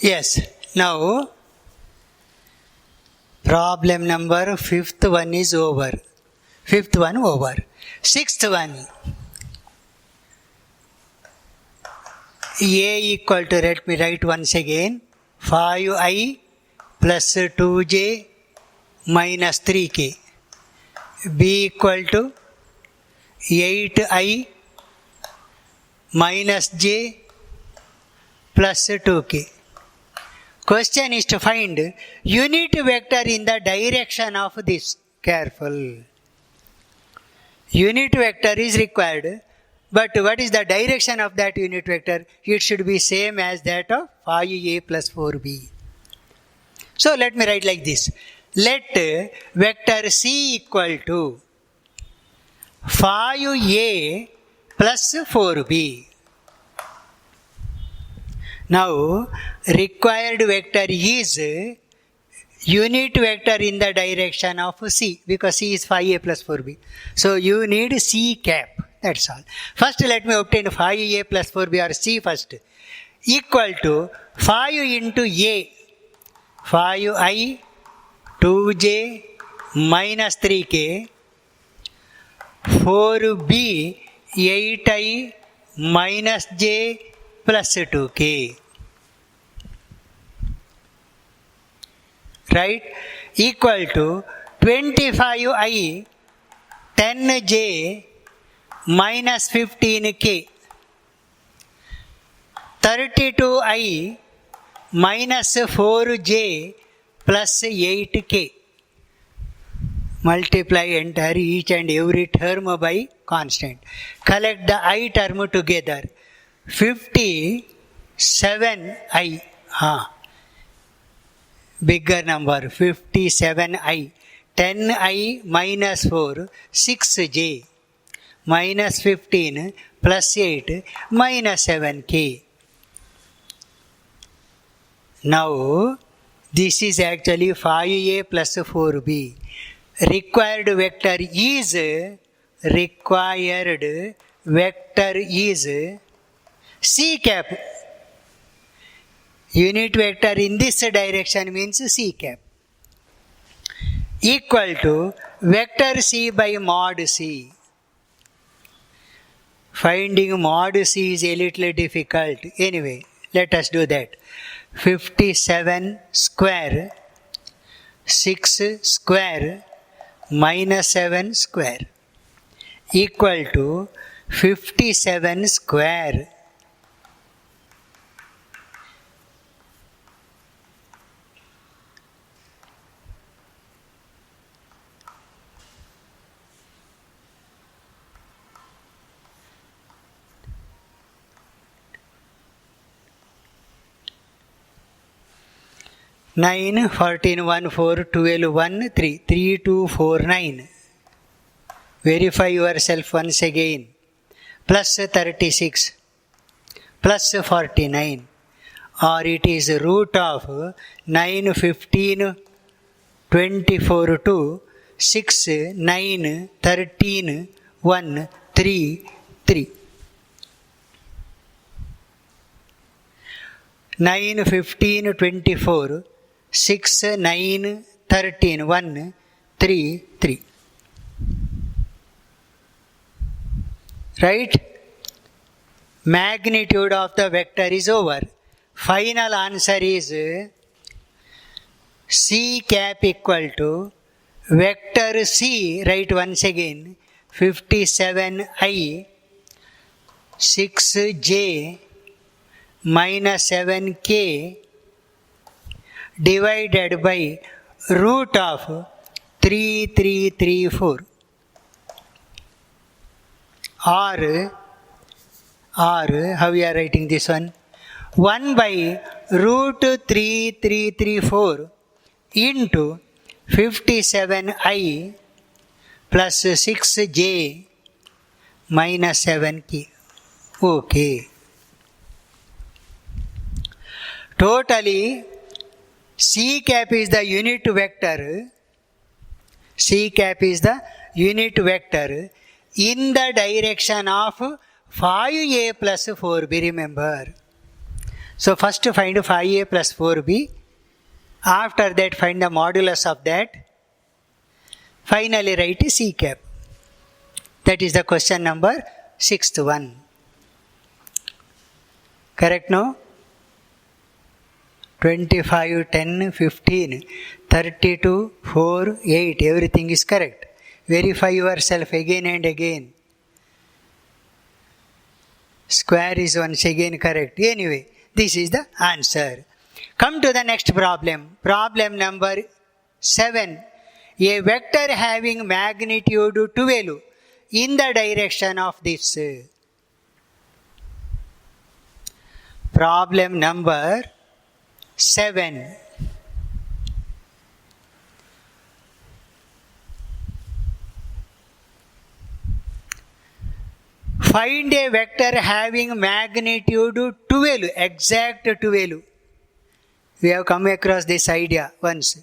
Yes. Now, problem number 5th one is over. 5th one over. 6th one. A equal to, let me write once again, 5i plus 2j minus 3k. B equal to 8i minus j plus 2k. Question is to find unit vector in the direction of this. Careful. Unit vector is required, but what is the direction of that unit vector? It should be same as that of 5a plus 4b. So let me write like this. Let vector c equal to 5a plus 4b. Now, required vector is unit vector in the direction of c, because c is 5a plus 4b. So, you need c cap. That's all. First, let me obtain 5a plus 4b, or c first, equal to 5 into a, 5i, 2j minus 3k, 4b, 8i minus j plus 2k. Right? Equal to 25i, 10j minus 15k, 32i minus 4j plus 8k. Multiply entire each and every term by constant. Collect the I term together. 57i. Bigger number, 57i. 10i minus 4, 6j. Minus 15 plus 8 minus 7k. Now, this is actually 5a plus 4b. Required vector is c cap. Unit vector in this direction means c cap. Equal to vector c by mod c. Finding mod c is a little difficult. Anyway, let us do that. 57 square, 6 square, minus 7 square, equal to 57 square. Nine, 14, 1, 4, 12, 1, 3, 3, 2, 4, 9. Verify yourself once again. Plus 36, plus 49. Or it is root of 9, 15, 24 to 6, 9, 13, 1, 3, 3. 9, 15, 24, 6, 9, 13, 1, 3, 3. Right? Magnitude of the vector is over. Final answer is c cap equal to vector c, write once again, 57i, 6j minus 7k divided by root of 3334. Or how we are writing this one? 1 by root 3334 into 57i plus 6j minus 7k. Okay. Totally, c cap is the unit vector. C cap is the unit vector in the direction of 5a plus 4b, remember. So first find 5a plus 4b. After that find the modulus of that. Finally write C cap. That is the question number 6th one. Correct no? 25, 10, 15, 32, 4, 8. Everything is correct. Verify yourself again and again. Square is once again correct. Anyway, this is the answer. Come to the next problem. Problem number 7. A vector having magnitude 12 in the direction of this. Problem number 7. Find a vector having magnitude 12, exact 12. We have come across this idea once.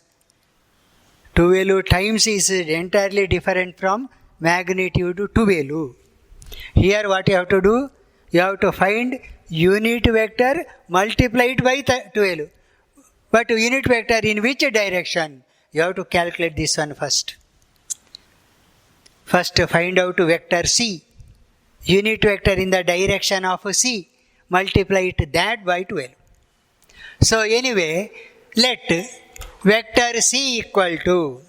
12 times is entirely different from magnitude 12. Here what you have to do? You have to find unit vector multiplied by 12. But unit vector in which direction? You have to calculate this one first. First find out vector C. Unit vector in the direction of C. Multiply it that by 12. So anyway, let vector C equal to,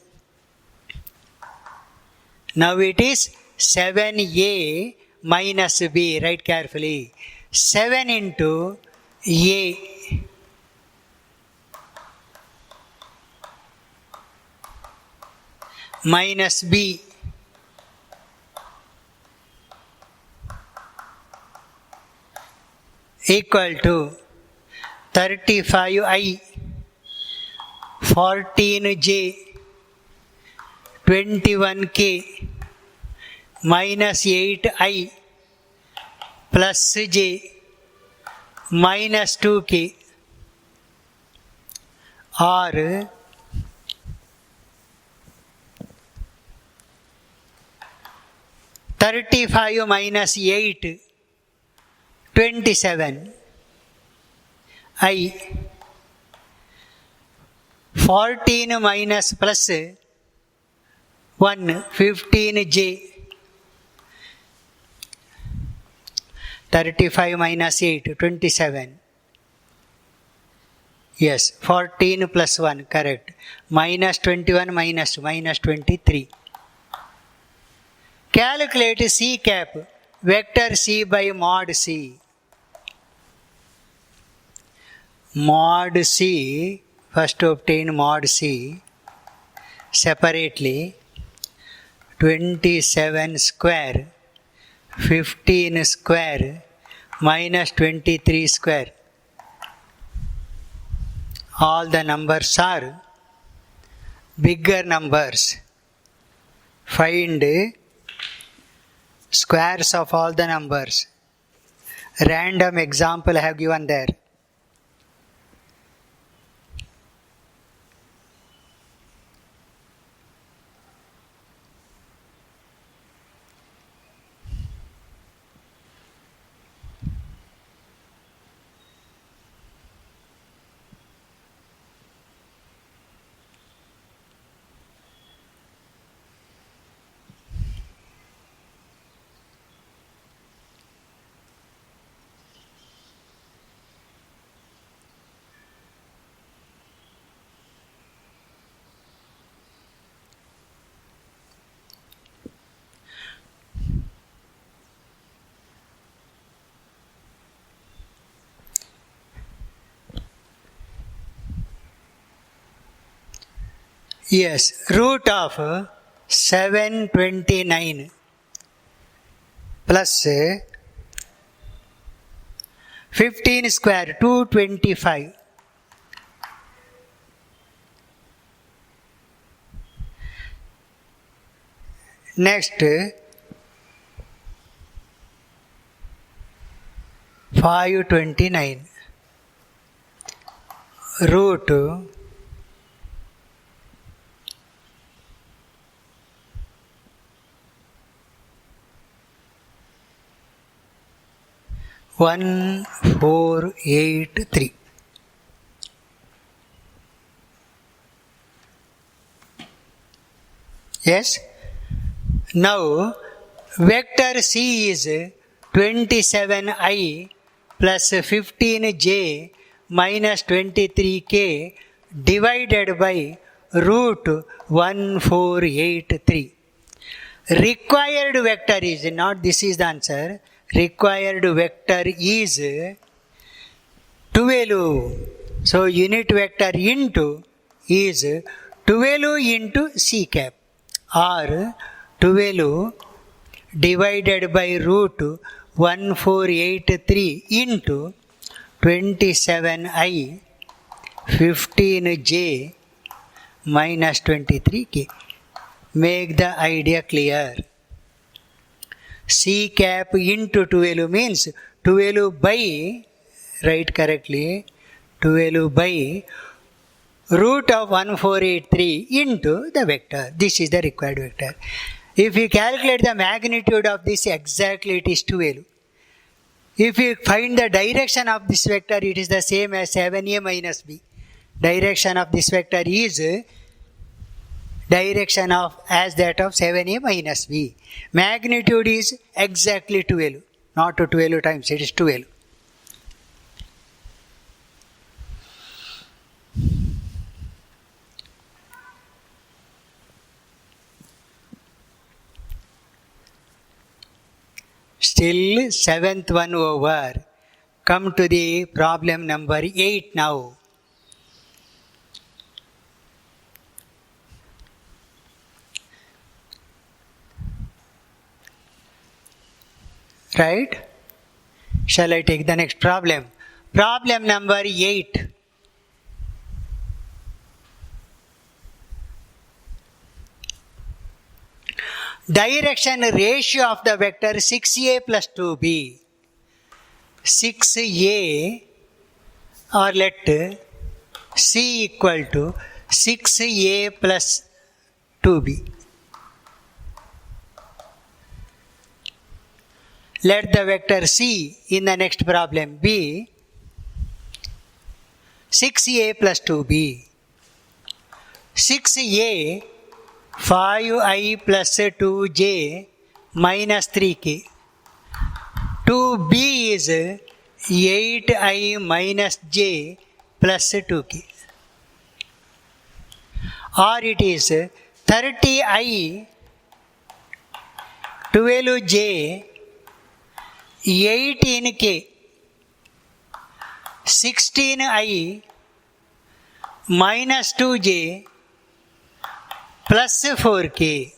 now it is 7a minus b, write carefully, 7 into a minus b equal to 35i, 14j, 21k minus 8i plus j minus 2k, or 35 minus 8, 27, I, 14 minus plus 1, 15j, 35 minus 8, 27. Yes, 14 plus 1, correct. Minus 21 minus 2, minus 23. Calculate C cap, vector C by mod C. Mod C, first obtain mod C separately. 27 square, 15 square, minus 23 square. All the numbers are bigger numbers. Find squares of all the numbers. Random example I have given there. Yes, root of 729 plus 15 square, 225. Next, 529 root 1 1, 4, 8, 3. Yes? Now, vector C is 27I plus 15J minus 23K divided by root 1483. Required vector is, not this is the answer, required vector is 12. So, unit vector into is 12 into C cap, or 12 divided by root 1483 into 27I 15J minus 23K. Make the idea clear. C cap into 12 means 12 by, write correctly, 12 by root of 1483 into the vector. This is the required vector. If you calculate the magnitude of this, exactly it is 12. If you find the direction of this vector, it is the same as 7a minus b. Direction of this vector is direction of as that of 7a minus b. Magnitude is exactly 12, not 12 times, it is 12. Still seventh one over. Come to the problem number 8 now. Right? Shall I take the next problem? Problem number 8. Direction ratio of the vector 6a plus 2b. 6a, or let C equal to 6a plus 2b. Let the vector C in the next problem be 6a plus 2b. 6a 5i plus 2j minus 3k. 2b is 8i minus j plus 2k. Or it is 30i 12j 18k 16i minus 2j plus 4k.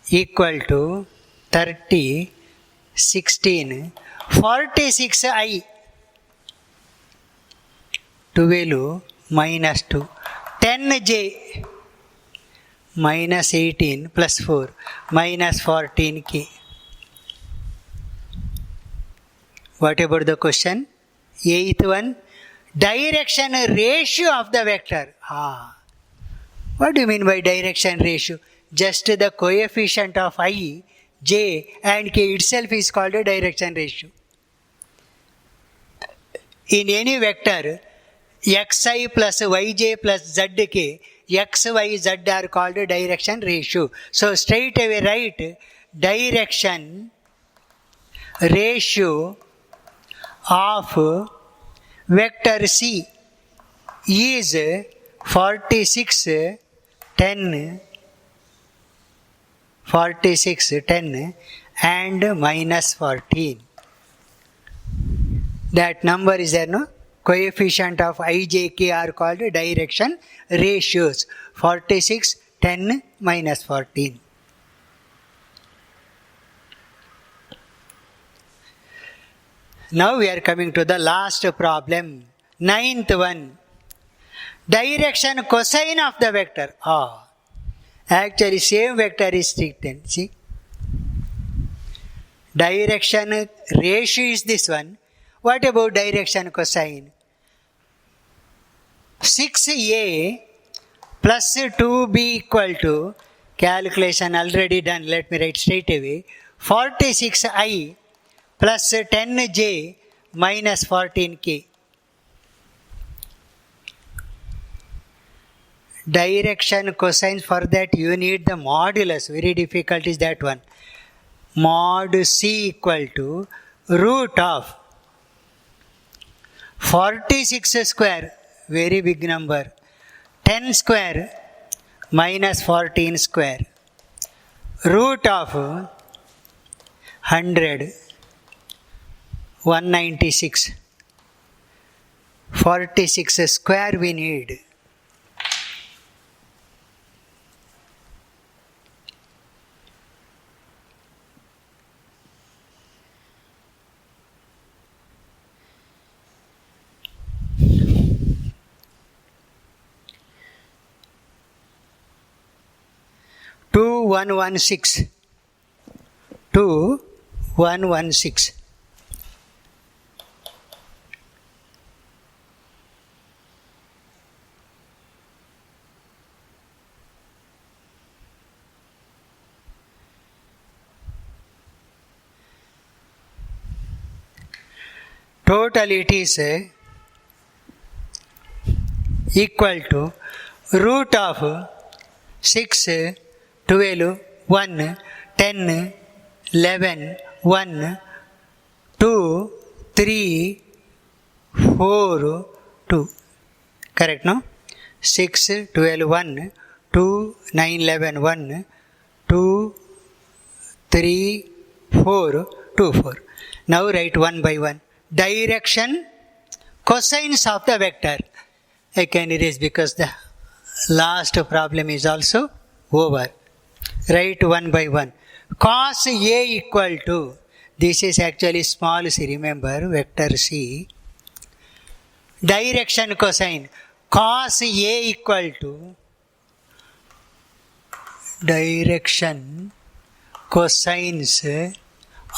Equal to 30, 16, 46i 12 minus 2, 10j minus 18 plus 4 minus 14k. What about the question? 8th one. Direction ratio of the vector. What do you mean by direction ratio? Just the coefficient of I, j and k itself is called a direction ratio. In any vector, xi plus yj plus zk, x, y, z are called a direction ratio. So straight away write direction ratio of vector C is 46, 10, 46, 10 and minus 14. That number is there, no? Coefficient of I, j, k are called direction ratios. 46, 10, minus 14. Now we are coming to the last problem. 9th one. Direction cosine of the vector. Actually same vector is written. See? Direction ratio is this one. What about direction cosine? 6a plus 2b equal to, calculation already done, let me write straight away, 46i plus 10j minus 14k. Direction cosines, for that you need the modulus, very difficult is that one. Mod c equal to root of 46 square, very big number, 10 square minus 14 square, root of 100, 196, 46 square we need. Two 116. Total it is equal to root of 6, 12, 1, 10, 11, 1, 2, 3, 4, 2. Correct, no? 6, 12, 1, 2, 9, 11, 1, 2, 3, 4, 2, 4. Now write one by one. Direction, cosines of the vector. I can erase because the last problem is also over. Write one by one. Cos A equal to, this is actually small c, remember, vector c. Direction cosine, cos A equal to direction cosines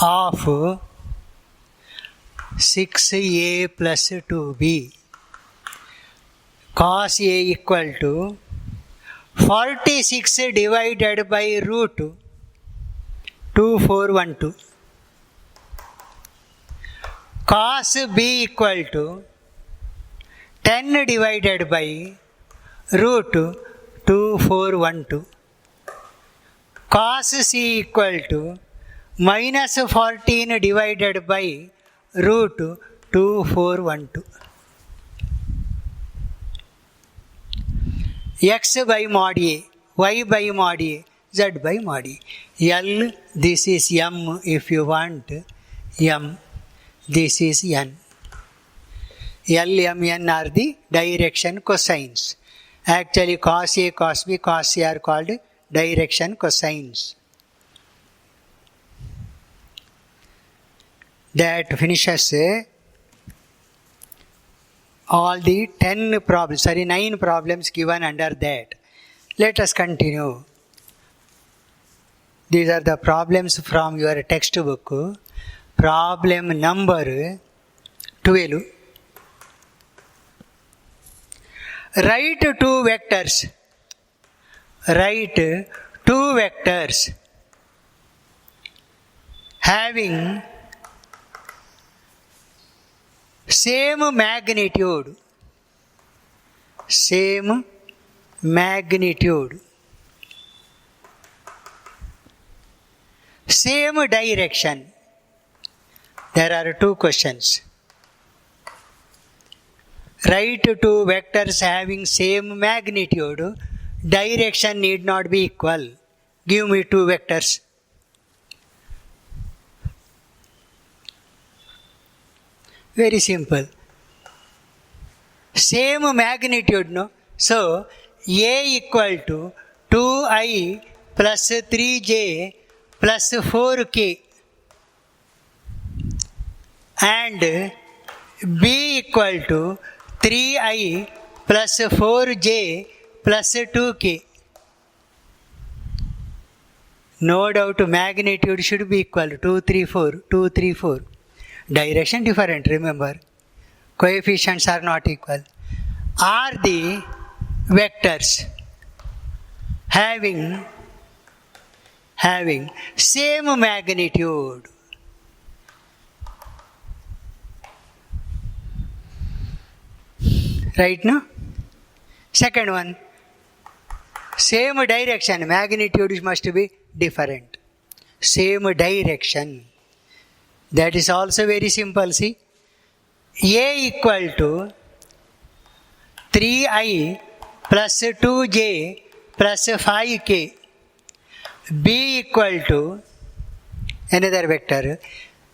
of 6a plus 2b. Cos A equal to 46 divided by root 2412. Cos B equal to 10 divided by root 2412. Cos C equal to minus 14 divided by root 2412. X by mod A, Y by mod A, Z by mod A. L, this is M if you want, M, this is N. L, M, N are the direction cosines. Actually cos A, cos B, cos C are called direction cosines. That finishes all the 9 problems given under that. Let us continue. These are the problems from your textbook. Problem number 12. Write two vectors. Write two vectors having same magnitude, same direction. There are two questions. Write two vectors having same magnitude, direction need not be equal. Give me two vectors. Very simple. Same magnitude, no? So, A equal to 2i plus 3j plus 4k and B equal to 3i plus 4j plus 2k. No doubt magnitude should be equal to 2, 3, 4, 2, 3, 4. Direction different, remember. Coefficients are not equal. Are the vectors having same magnitude. Right now? Second one, same direction, magnitude must be different. Same direction. That is also very simple. See, A equal to 3i plus 2j plus 5k. B equal to another vector,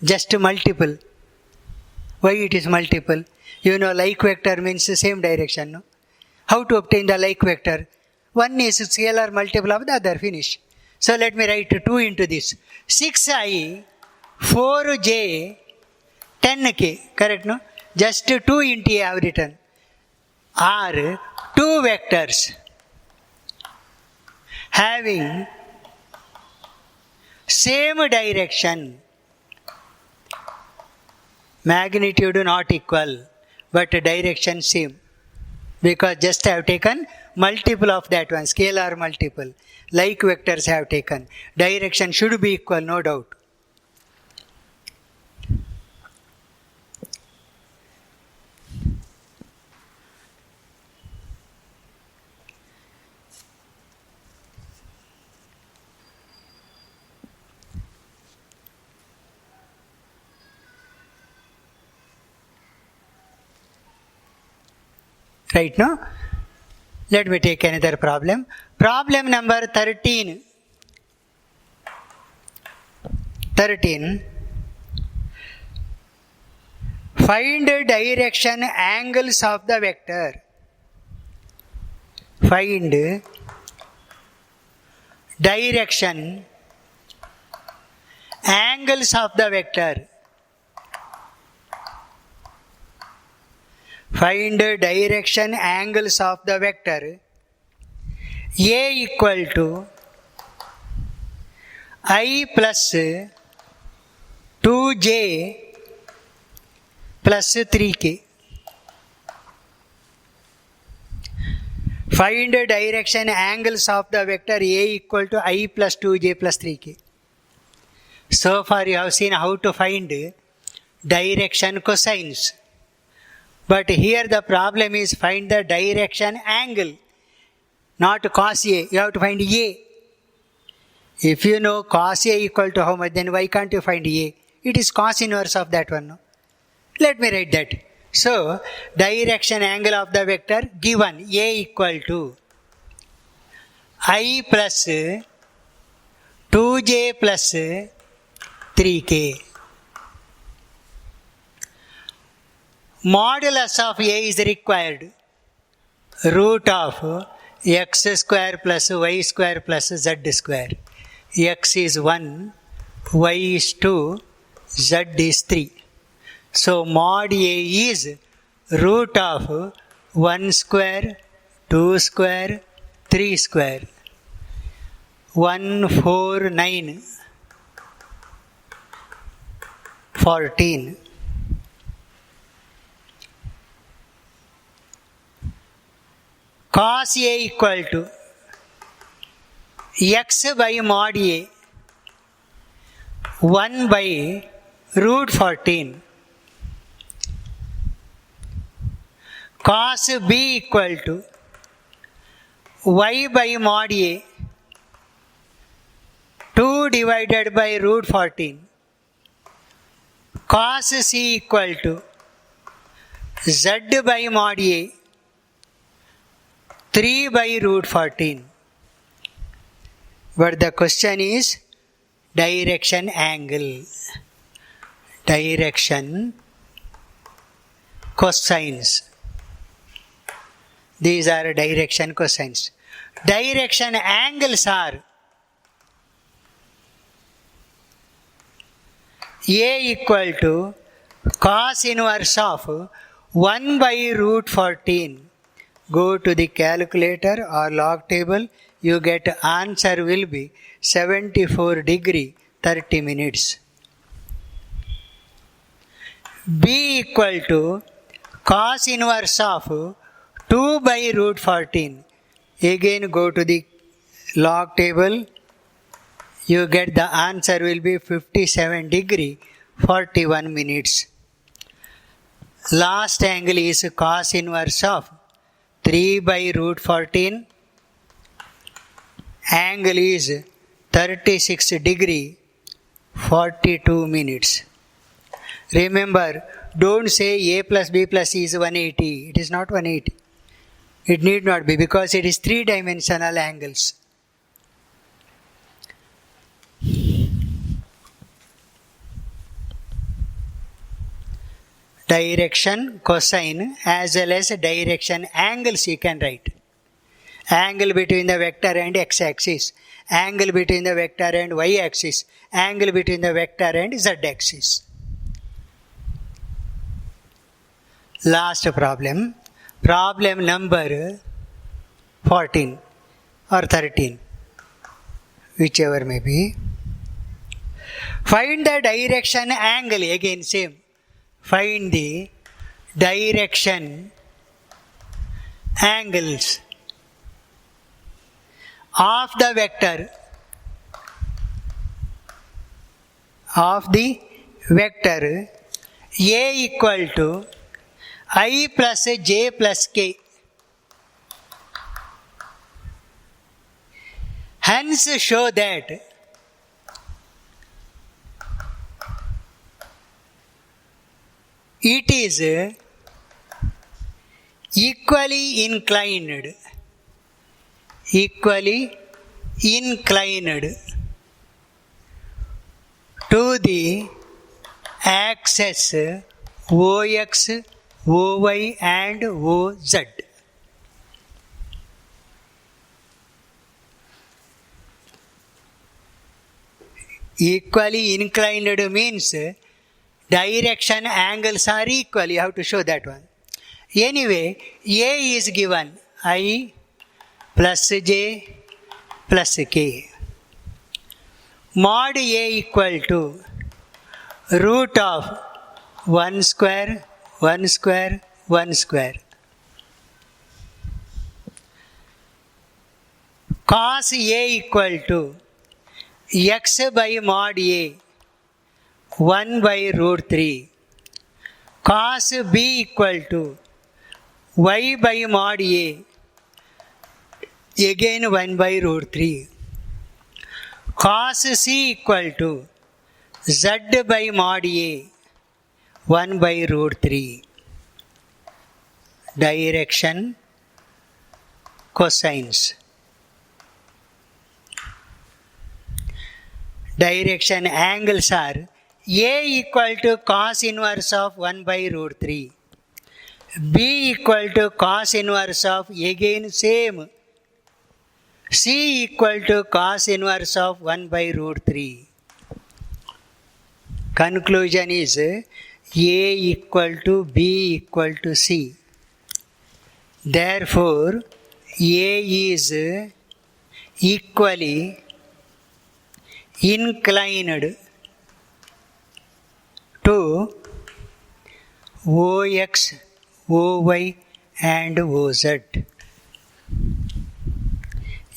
just multiple. Why it is multiple? You know, like vector means the same direction. No? How to obtain the like vector? One is scalar multiple of the other, finish. So let me write 2 into this. 6i, 4j, 10k. Correct, no? Just 2 into I have written. Are 2 vectors having same direction, magnitude not equal, but direction same. Because just I have taken multiple of that one, scalar multiple. Like vectors I have taken. Direction should be equal, no doubt. Right now? Let me take another problem. Problem number 13. 13. Find direction angles of the vector. Find direction angles of the vector. Find direction angles of the vector. A equal to I plus 2j plus 3k. Find direction angles of the vector A equal to I plus 2j plus 3k. So far you have seen how to find direction cosines. But here the problem is find the direction angle, not cos A. You have to find A. If you know cos A equal to how much, then why can't you find A? It is cos inverse of that one. No? Let me write that. So, direction angle of the vector given A equal to I plus 2j plus 3k. Modulus of A is required. Root of x square plus y square plus z square. X is 1, y is 2, z is 3. So mod A is root of 1 square, 2 square, 3 square. 1, 4, 9, 14. Cos A equal to x by mod A, 1 by root 14. Cos B equal to y by mod A, 2 divided by root 14. Cos C equal to z by mod A, 3 by root 14. But the question is direction angle. Direction cosines. These are direction cosines. Direction angles are A equal to cos inverse of 1 by root 14. Go to the calculator or log table, you get answer will be 74 degree 30 minutes. B equal to cos inverse of 2 by root 14. Again go to the log table, you get the answer will be 57 degree 41 minutes. Last angle is cos inverse of 3 by root 14. Angle is 36 degree 42 minutes. Remember, don't say a plus b plus c is 180. It is not 180. It need not be because it is three-dimensional angles. Direction, cosine as well as direction angles you can write. Angle between the vector and x-axis, angle between the vector and y-axis, angle between the vector and z-axis. Last problem, problem number 14 or 13, whichever may be. Find the direction angle, again same. Find the direction angles of the vector A equal to I plus j plus k. Hence show that it is equally inclined to the axes OX, OY and OZ. Equally inclined means direction angles are equal. You have to show that one. Anyway, A is given I plus j plus k. Mod A equal to root of 1 square, 1 square, 1 square. Cos A equal to x by mod A, 1 by root 3. Cos B equal to y by mod A, again 1 by root 3. Cos C equal to z by mod A, 1 by root 3. Direction, cosines. Direction angles are A equal to cos inverse of 1 by root 3. B equal to cos inverse of, again same. C equal to cos inverse of 1 by root 3. Conclusion is A equal to B equal to C. Therefore, A is equally inclined to OX, OY and OZ.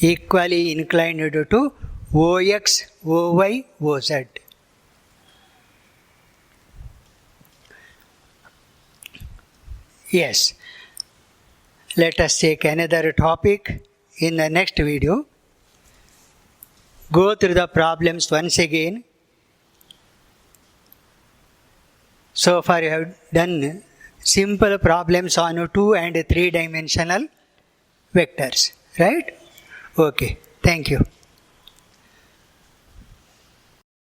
Equally inclined to OX, OY, OZ. Yes. Let us take another topic in the next video. Go through the problems once again. So far you have done simple problems on 2 and 3 dimensional vectors, right? Okay, thank you.